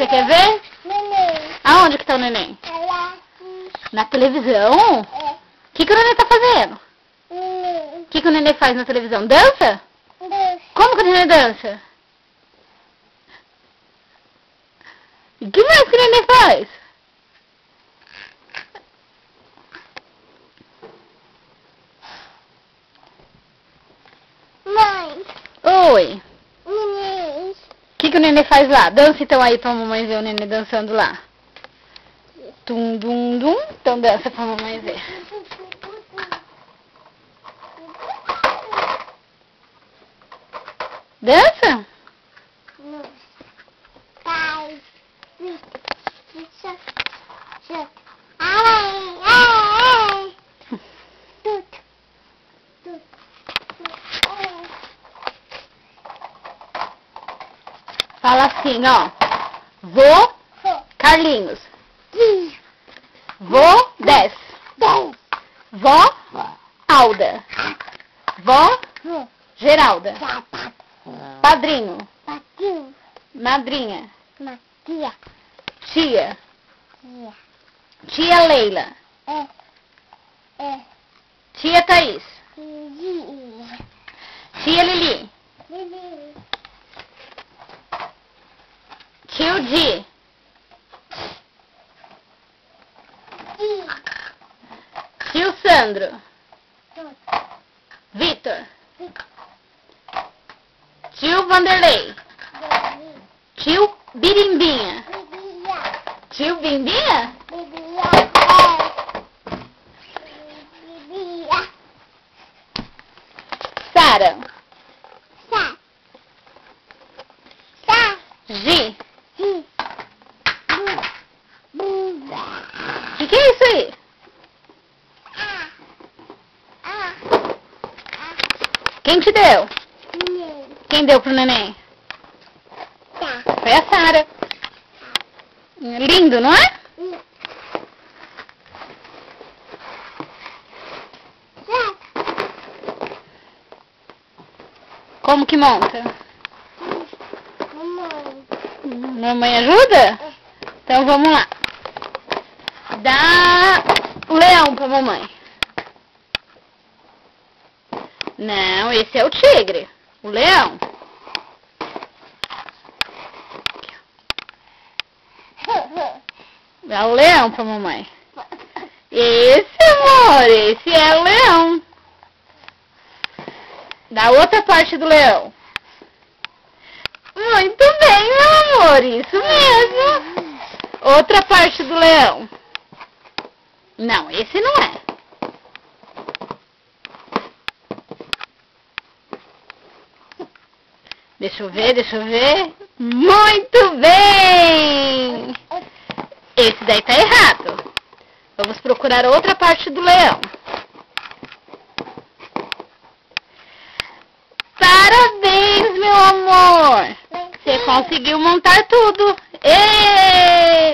você quer ver? Neném. Aonde que tá o neném? Ela. Na televisão? É. O que o neném tá fazendo? Neném. O que o neném faz na televisão? Dança? Doce. Como que o neném dança? O que mais que o neném faz? Mãe. Oi. Neném. O que o neném faz lá? Dança então aí pra mamãe ver o neném dançando lá. Tum, dum, dum. Então dança pra mamãe ver. Dança? Pai. Ai, ai, ai. Tudo. Tudo. Fala assim, ó. Vô Carlinhos. Vô 10. Vó Alda. Vó Geralda. Padrinho. Patinho. Madrinha. Matia. Tia. Tia. Tia Leila. É. Tia Thaís. Lili. Tia Lili. Lili. Tio Di. Tio Sandro. Vitor. Tio Vanderlei. Tio Birimbinha. Tio Bimbinha? Sara. Gi. Que é isso aí? Quem te deu? Quem deu pro neném? Foi a Sara. Lindo, não é? Como que monta? Mamãe ajuda? Então vamos lá. Dá o leão pra mamãe. Não, esse é o tigre. O leão. Dá o leão pra mamãe. Esse, amor, esse é o leão. Dá outra parte do leão. Muito bem, meu amor, isso mesmo. Outra parte do leão. Não, esse não é. Deixa eu ver, deixa eu ver. Muito bem! Esse daí tá errado. Vamos procurar outra parte do leão. Parabéns, meu amor! Você conseguiu montar tudo. Êêêê!